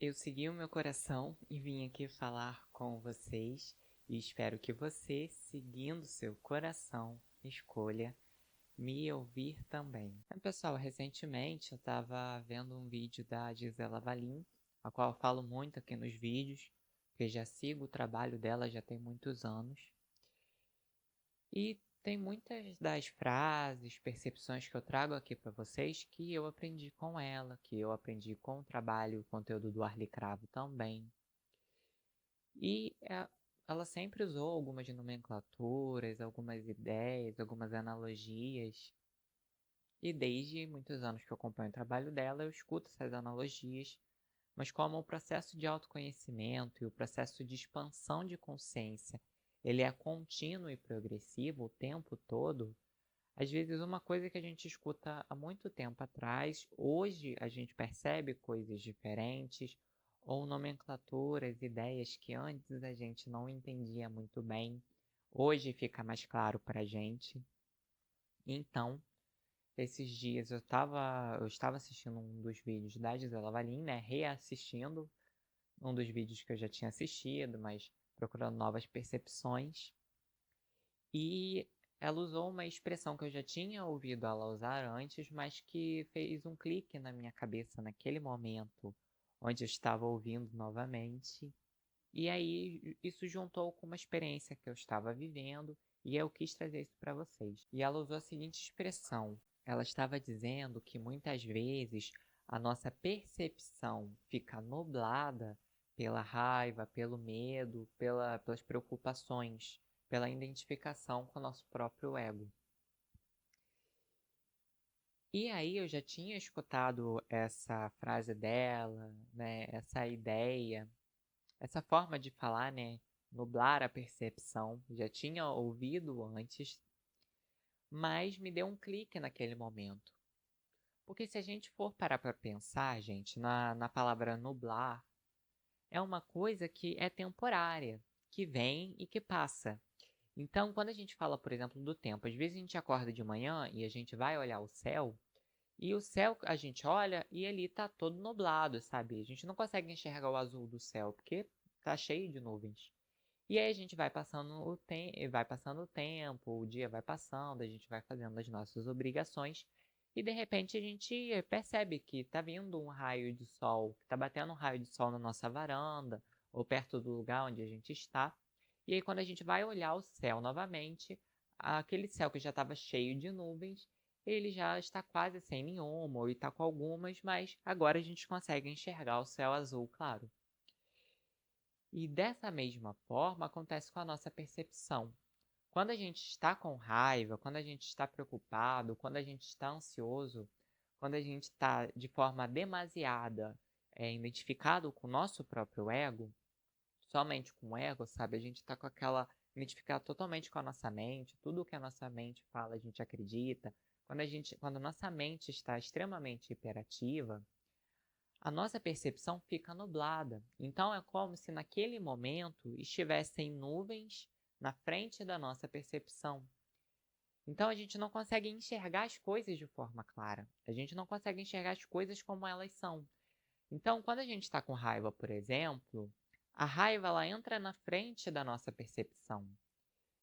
Eu segui o meu coração e vim aqui falar com vocês e espero que você, seguindo seu coração, escolha me ouvir também. Pessoal, recentemente eu estava vendo um vídeo da Gisela Valim, a qual eu falo muito aqui nos vídeos, porque já sigo o trabalho dela já tem muitos anos. E tem muitas das frases, percepções que eu trago aqui para vocês que eu aprendi com ela, que eu aprendi com o trabalho, o conteúdo do Arli Cravo também. E ela sempre usou algumas nomenclaturas, algumas ideias, algumas analogias. E desde muitos anos que eu acompanho o trabalho dela, eu escuto essas analogias, mas como o processo de autoconhecimento e o processo de expansão de consciência, ele é contínuo e progressivo o tempo todo, às vezes uma coisa que a gente escuta há muito tempo atrás, hoje a gente percebe coisas diferentes, ou nomenclaturas, ideias que antes a gente não entendia muito bem, hoje fica mais claro para a gente. Então, esses dias eu estava assistindo um dos vídeos da Gisela Valim, né? Reassistindo um dos vídeos que eu já tinha assistido, mas procurando novas percepções. E ela usou uma expressão que eu já tinha ouvido ela usar antes, mas que fez um clique na minha cabeça naquele momento, onde eu estava ouvindo novamente. E aí isso juntou com uma experiência que eu estava vivendo e eu quis trazer isso para vocês. E ela usou a seguinte expressão: ela estava dizendo que muitas vezes a nossa percepção fica nublada pela raiva, pelo medo, pelas preocupações, pela identificação com o nosso próprio ego. E aí eu já tinha escutado essa frase dela, né, essa ideia, essa forma de falar, né, nublar a percepção, já tinha ouvido antes, mas me deu um clique naquele momento. Porque se a gente for parar para pensar, gente, na palavra nublar, é uma coisa que é temporária, que vem e que passa. Então, quando a gente fala, por exemplo, do tempo, às vezes a gente acorda de manhã e a gente vai olhar o céu, e o céu a gente olha e ele tá todo nublado, sabe? A gente não consegue enxergar o azul do céu, porque tá cheio de nuvens. E aí a gente vai passando o tempo, o dia vai passando, a gente vai fazendo as nossas obrigações e de repente a gente percebe que tá vindo um raio de sol, que tá batendo um raio de sol na nossa varanda ou perto do lugar onde a gente está. E aí quando a gente vai olhar o céu novamente, aquele céu que já estava cheio de nuvens, ele já está quase sem nenhuma ou está com algumas, mas agora a gente consegue enxergar o céu azul claro. E dessa mesma forma acontece com a nossa percepção. Quando a gente está com raiva, quando a gente está preocupado, quando a gente está ansioso, quando a gente está de forma demasiada identificado com o nosso próprio ego, somente com o ego, sabe? A gente está com aquela identificado totalmente com a nossa mente, tudo que a nossa mente fala a gente acredita. Quando a nossa mente está extremamente hiperativa, a nossa percepção fica nublada. Então é como se naquele momento estivessem nuvens na frente da nossa percepção. Então a gente não consegue enxergar as coisas de forma clara. A gente não consegue enxergar as coisas como elas são. Então, quando a gente está com raiva, por exemplo, a raiva ela entra na frente da nossa percepção.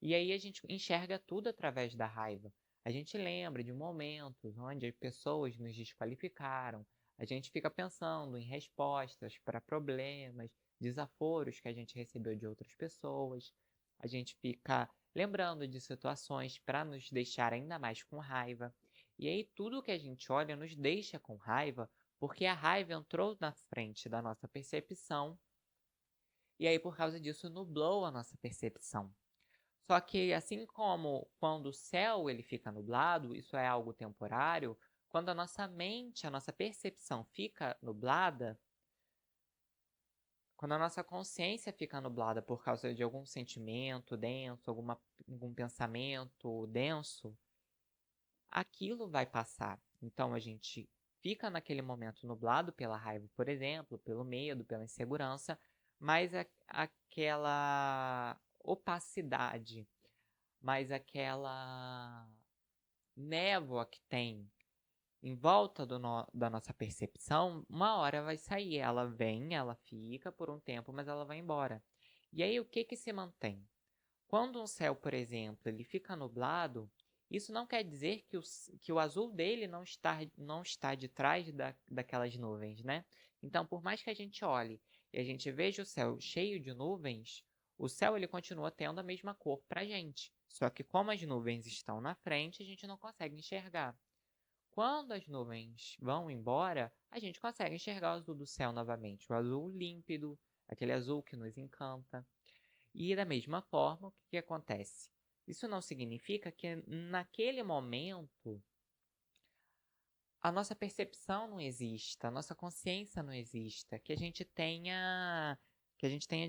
E aí a gente enxerga tudo através da raiva. A gente lembra de momentos onde as pessoas nos desqualificaram. A gente fica pensando em respostas para problemas, desaforos que a gente recebeu de outras pessoas. A gente fica lembrando de situações para nos deixar ainda mais com raiva. E aí tudo que a gente olha nos deixa com raiva, porque a raiva entrou na frente da nossa percepção. E aí por causa disso nublou a nossa percepção. Só que assim como quando o céu ele fica nublado, isso é algo temporário, quando a nossa mente, a nossa percepção fica nublada, quando a nossa consciência fica nublada por causa de algum sentimento denso, algum pensamento denso, aquilo vai passar. Então a gente fica naquele momento nublado pela raiva, por exemplo, pelo medo, pela insegurança, mas aquela opacidade, mas aquela névoa que tem em volta da nossa percepção, uma hora vai sair. Ela vem, ela fica por um tempo, mas ela vai embora. E aí, o que que se mantém? Quando um céu, por exemplo, ele fica nublado, isso não quer dizer que o azul dele não está de trás daquelas nuvens, né? Então, por mais que a gente olhe e a gente veja o céu cheio de nuvens, o céu ele continua tendo a mesma cor para a gente. Só que como as nuvens estão na frente, a gente não consegue enxergar. Quando as nuvens vão embora, a gente consegue enxergar o azul do céu novamente, o azul límpido, aquele azul que nos encanta. E da mesma forma, o que que acontece? Isso não significa que naquele momento a nossa percepção não exista, a nossa consciência não exista, que a gente tenha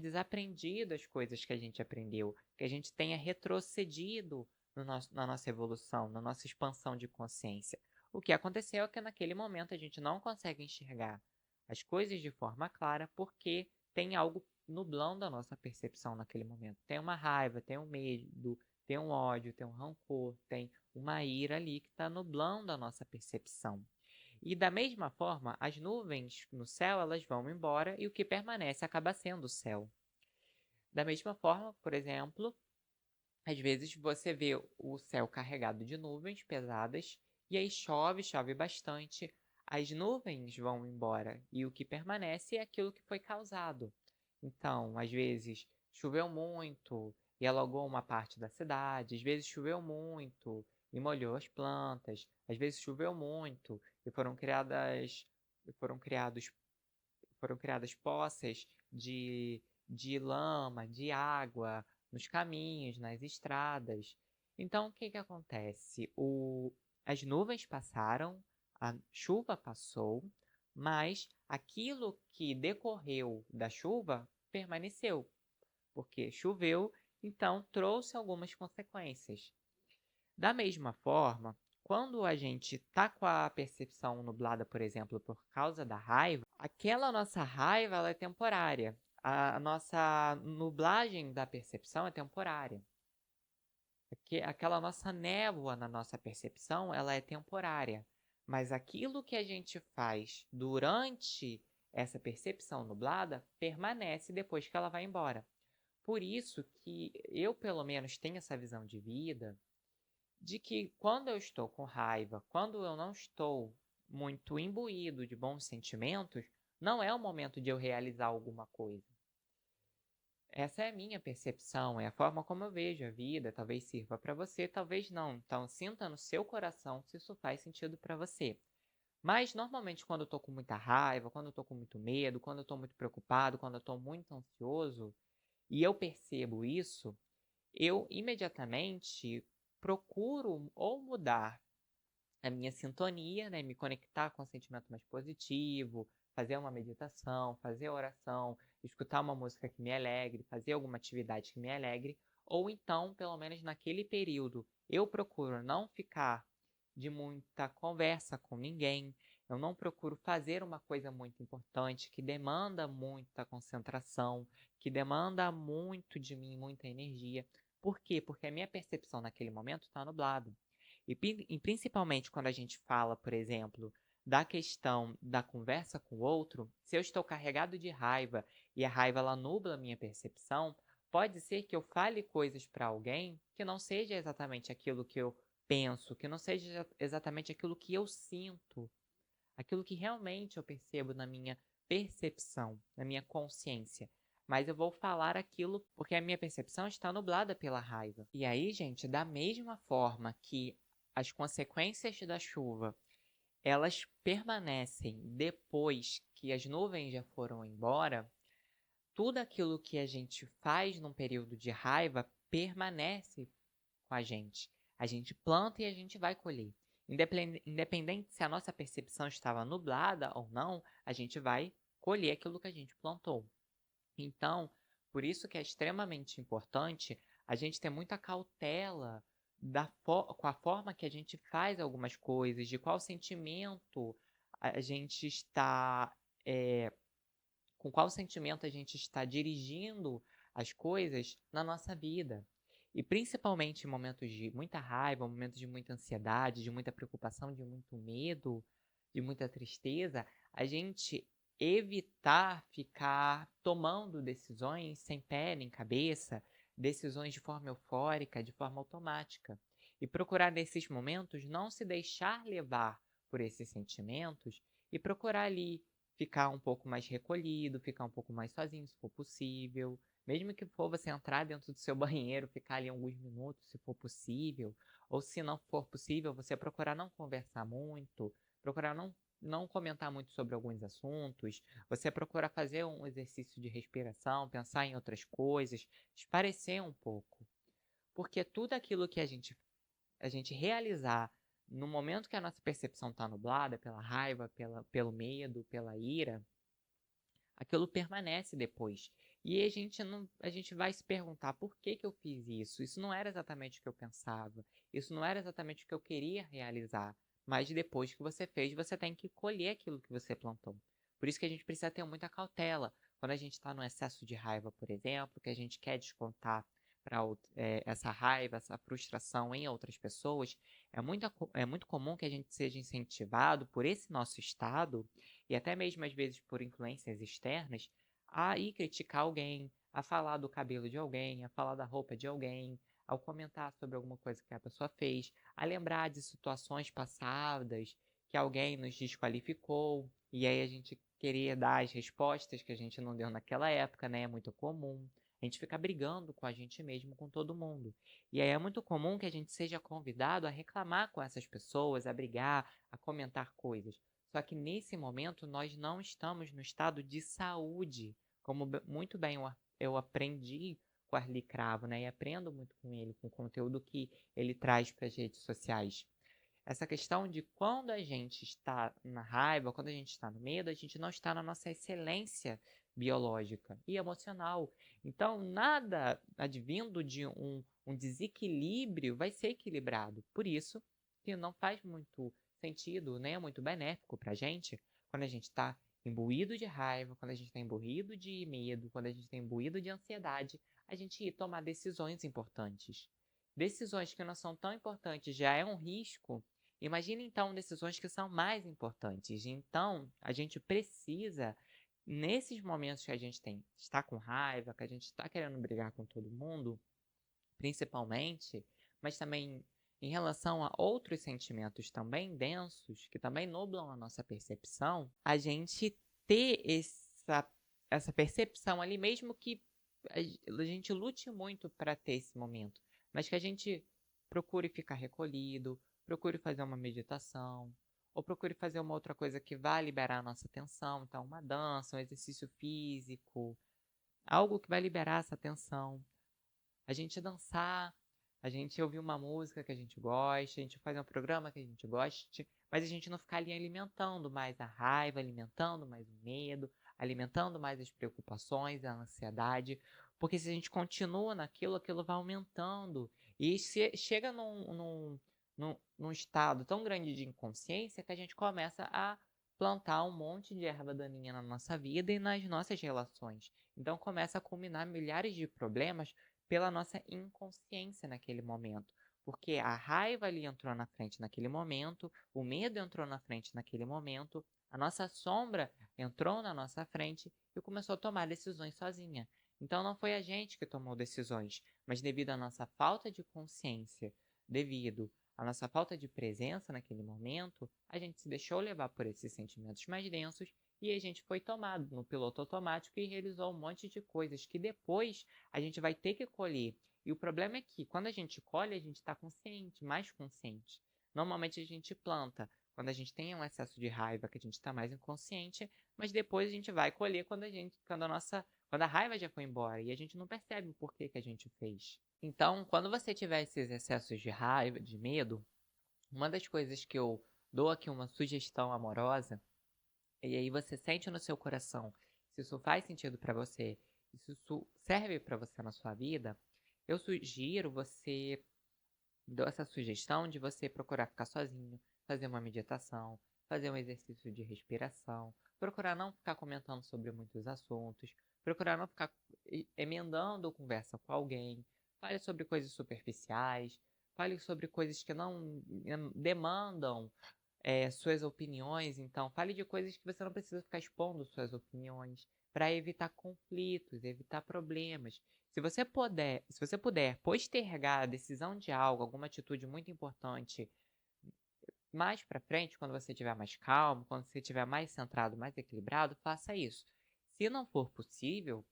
desaprendido as coisas que a gente aprendeu, que a gente tenha retrocedido na nossa evolução, na nossa expansão de consciência. O que aconteceu é que naquele momento a gente não consegue enxergar as coisas de forma clara porque tem algo nublando a nossa percepção naquele momento. Tem uma raiva, tem um medo, tem um ódio, tem um rancor, tem uma ira ali que está nublando a nossa percepção. E da mesma forma, as nuvens no céu elas vão embora e o que permanece acaba sendo o céu. Da mesma forma, por exemplo, às vezes você vê o céu carregado de nuvens pesadas e aí chove, chove bastante, as nuvens vão embora e o que permanece é aquilo que foi causado. Então, às vezes choveu muito e alagou uma parte da cidade, às vezes choveu muito e molhou as plantas, às vezes choveu muito e foram criados foram criadas poças de lama, de água nos caminhos, nas estradas. Então, o que que acontece? As nuvens passaram, a chuva passou, mas aquilo que decorreu da chuva permaneceu, porque choveu, então trouxe algumas consequências. Da mesma forma, quando a gente está com a percepção nublada, por exemplo, por causa da raiva, aquela nossa raiva ela é temporária. A nossa nublagem da percepção é temporária. Aquela nossa névoa na nossa percepção ela é temporária. Mas aquilo que a gente faz durante essa percepção nublada permanece depois que ela vai embora. Por isso que eu, pelo menos, tenho essa visão de vida de que quando eu estou com raiva, quando eu não estou muito imbuído de bons sentimentos, não é o momento de eu realizar alguma coisa. Essa é a minha percepção, é a forma como eu vejo a vida, talvez sirva para você, talvez não. Então, sinta no seu coração se isso faz sentido para você. Mas, normalmente, quando eu estou com muita raiva, quando eu estou com muito medo, quando eu estou muito preocupado, quando eu estou muito ansioso, e eu percebo isso, eu imediatamente procuro ou mudar a minha sintonia, né, me conectar com um sentimento mais positivo, fazer uma meditação, fazer oração, escutar uma música que me alegre, fazer alguma atividade que me alegre, ou então, pelo menos naquele período, eu procuro não ficar de muita conversa com ninguém, eu não procuro fazer uma coisa muito importante que demanda muita concentração, que demanda muito de mim, muita energia. Por quê? Porque a minha percepção naquele momento está nublada. E principalmente quando a gente fala, por exemplo, da questão da conversa com o outro, se eu estou carregado de raiva e a raiva ela nubla a minha percepção, pode ser que eu fale coisas para alguém que não seja exatamente aquilo que eu penso, que não seja exatamente aquilo que eu sinto, aquilo que realmente eu percebo na minha percepção, na minha consciência. Mas eu vou falar aquilo porque a minha percepção está nublada pela raiva. E aí, gente, da mesma forma que as consequências da chuva, elas permanecem depois que as nuvens já foram embora, tudo aquilo que a gente faz num período de raiva permanece com a gente. A gente planta e a gente vai colher. Independente se a nossa percepção estava nublada ou não, a gente vai colher aquilo que a gente plantou. Então, por isso que é extremamente importante a gente ter muita cautela com a forma que a gente faz algumas coisas, de qual sentimento a gente está, com qual sentimento a gente está dirigindo as coisas na nossa vida. E principalmente em momentos de muita raiva, momentos de muita ansiedade, de muita preocupação, de muito medo, de muita tristeza, a gente evitar ficar tomando decisões sem pé nem cabeça, decisões de forma eufórica, de forma automática. E procurar nesses momentos não se deixar levar por esses sentimentos e procurar ali ficar um pouco mais recolhido, ficar um pouco mais sozinho, se for possível. Mesmo que for você entrar dentro do seu banheiro, ficar ali alguns minutos, se for possível. Ou se não for possível, você procurar não conversar muito, procurar não comentar muito sobre alguns assuntos, você procurar fazer um exercício de respiração, pensar em outras coisas, esparecer um pouco. Porque tudo aquilo que a gente realizar no momento que a nossa percepção está nublada pela raiva, pelo medo, pela ira, aquilo permanece depois. E a gente vai se perguntar por que que eu fiz isso? Isso não era exatamente o que eu pensava. Isso não era exatamente o que eu queria realizar. Mas depois que você fez, você tem que colher aquilo que você plantou. Por isso que a gente precisa ter muita cautela. Quando a gente está no excesso de raiva, por exemplo, que a gente quer descontar para essa raiva, essa frustração em outras pessoas, é muito comum que a gente seja incentivado por esse nosso estado e até mesmo às vezes por influências externas, a ir criticar alguém, a falar do cabelo de alguém, a falar da roupa de alguém, ao comentar sobre alguma coisa que a pessoa fez, a lembrar de situações passadas que alguém nos desqualificou, e aí a gente queria dar as respostas que a gente não deu naquela época, né? É muito comum. A gente fica brigando com a gente mesmo, com todo mundo. E aí é muito comum que a gente seja convidado a reclamar com essas pessoas, a brigar, a comentar coisas. Só que nesse momento nós não estamos no estado de saúde, como muito bem eu aprendi com o Arli Cravo, né? E aprendo muito com ele, com o conteúdo que ele traz para as redes sociais. Essa questão de quando a gente está na raiva, quando a gente está no medo, a gente não está na nossa excelência biológica e emocional. Então, nada advindo de um desequilíbrio vai ser equilibrado. Por isso que não faz muito sentido, nem é muito benéfico para a gente, quando a gente está imbuído de raiva, quando a gente está imbuído de medo, quando a gente está imbuído de ansiedade, a gente ir tomar decisões importantes. Decisões que não são tão importantes já é um risco. Imagina então decisões que são mais importantes. Então, a gente precisa, nesses momentos que a gente está com raiva, que a gente está querendo brigar com todo mundo, principalmente, mas também em relação a outros sentimentos também densos, que também nublam a nossa percepção, a gente ter essa percepção ali, mesmo que a gente lute muito para ter esse momento, mas que a gente procure ficar recolhido, procure fazer uma meditação, ou procure fazer uma outra coisa que vá liberar a nossa atenção, então uma dança, um exercício físico, algo que vai liberar essa tensão. A gente dançar, a gente ouvir uma música que a gente gosta, a gente fazer um programa que a gente goste, mas a gente não ficar ali alimentando mais a raiva, alimentando mais o medo, alimentando mais as preocupações, a ansiedade, porque se a gente continua naquilo, aquilo vai aumentando. E chega num estado tão grande de inconsciência que a gente começa a plantar um monte de erva daninha na nossa vida e nas nossas relações. Então começa a culminar milhares de problemas pela nossa inconsciência naquele momento. Porque a raiva ali entrou na frente naquele momento, o medo entrou na frente naquele momento, a nossa sombra entrou na nossa frente e começou a tomar decisões sozinha. Então não foi a gente que tomou decisões, mas devido à nossa falta de consciência, devido à nossa falta de presença naquele momento, a gente se deixou levar por esses sentimentos mais densos e a gente foi tomado no piloto automático e realizou um monte de coisas que depois a gente vai ter que colher. E o problema é que quando a gente colhe, a gente está consciente, mais consciente. Normalmente a gente planta quando a gente tem um excesso de raiva, que a gente está mais inconsciente, mas depois a gente vai colher quando a raiva já foi embora e a gente não percebe o porquê que a gente fez. Então, quando você tiver esses excessos de raiva, de medo, uma das coisas que eu dou aqui uma sugestão amorosa, e aí você sente no seu coração se isso faz sentido para você, se isso serve para você na sua vida, eu sugiro você, dou essa sugestão de você procurar ficar sozinho, fazer uma meditação, fazer um exercício de respiração, procurar não ficar comentando sobre muitos assuntos, procurar não ficar emendando conversa com alguém, Fale sobre coisas superficiais, fale sobre coisas que não demandam suas opiniões, então fale de coisas que você não precisa ficar expondo suas opiniões, para evitar conflitos, evitar problemas. Se você puder postergar a decisão de algo, alguma atitude muito importante, mais para frente, quando você estiver mais calmo, quando você estiver mais centrado, mais equilibrado, faça isso. Se não for possível,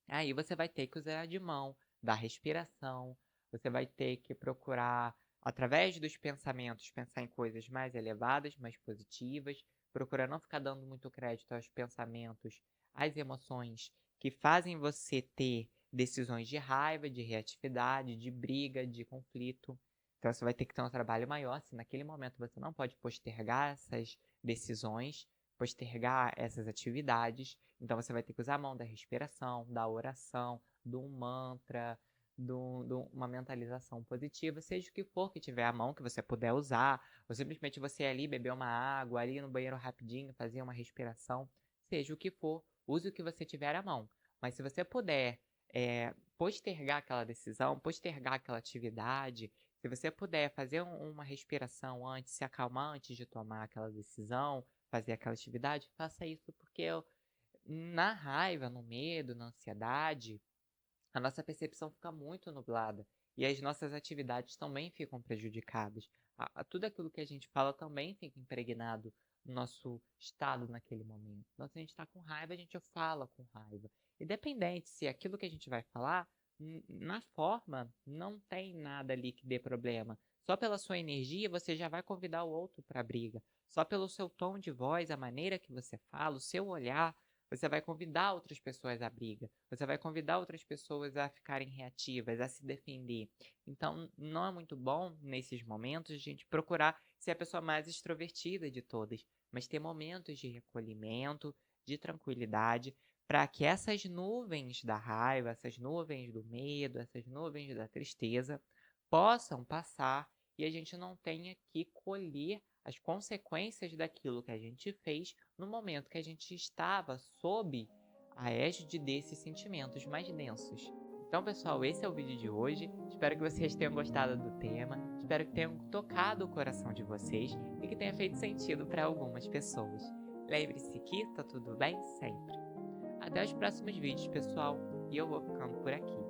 aí você vai ter que usar de mão, da respiração, você vai ter que procurar, através dos pensamentos, pensar em coisas mais elevadas, mais positivas, procurar não ficar dando muito crédito aos pensamentos, às emoções que fazem você ter decisões de raiva, de reatividade, de briga, de conflito. Então você vai ter que ter um trabalho maior, se naquele momento você não pode postergar essas decisões, postergar essas atividades, então você vai ter que usar a mão da respiração, da oração, de um mantra, de uma mentalização positiva, seja o que for que tiver à mão que você puder usar, ou simplesmente você ali beber uma água, ali no banheiro rapidinho, fazer uma respiração, seja o que for, use o que você tiver à mão. Mas se você puder postergar aquela decisão, postergar aquela atividade, se você puder fazer uma respiração antes, se acalmar antes de tomar aquela decisão, fazer aquela atividade, faça isso, porque na raiva, no medo, na ansiedade, a nossa percepção fica muito nublada e as nossas atividades também ficam prejudicadas. Tudo aquilo que a gente fala também fica impregnado no nosso estado naquele momento. Então, se a gente está com raiva, a gente fala com raiva. Independente se aquilo que a gente vai falar, na forma, não tem nada ali que dê problema. Só pela sua energia, você já vai convidar o outro para a briga. Só pelo seu tom de voz, a maneira que você fala, o seu olhar, você vai convidar outras pessoas à briga. Você vai convidar outras pessoas a ficarem reativas, a se defender. Então, não é muito bom, nesses momentos, a gente procurar ser a pessoa mais extrovertida de todas, mas ter momentos de recolhimento, de tranquilidade, para que essas nuvens da raiva, essas nuvens do medo, essas nuvens da tristeza possam passar e a gente não tenha que colher as consequências daquilo que a gente fez no momento que a gente estava sob a égide desses sentimentos mais densos. Então, pessoal, esse é o vídeo de hoje. Espero que vocês tenham gostado do tema. Espero que tenham tocado o coração de vocês e que tenha feito sentido para algumas pessoas. Lembre-se que tá tudo bem sempre. Até os próximos vídeos, pessoal, e eu vou ficando por aqui.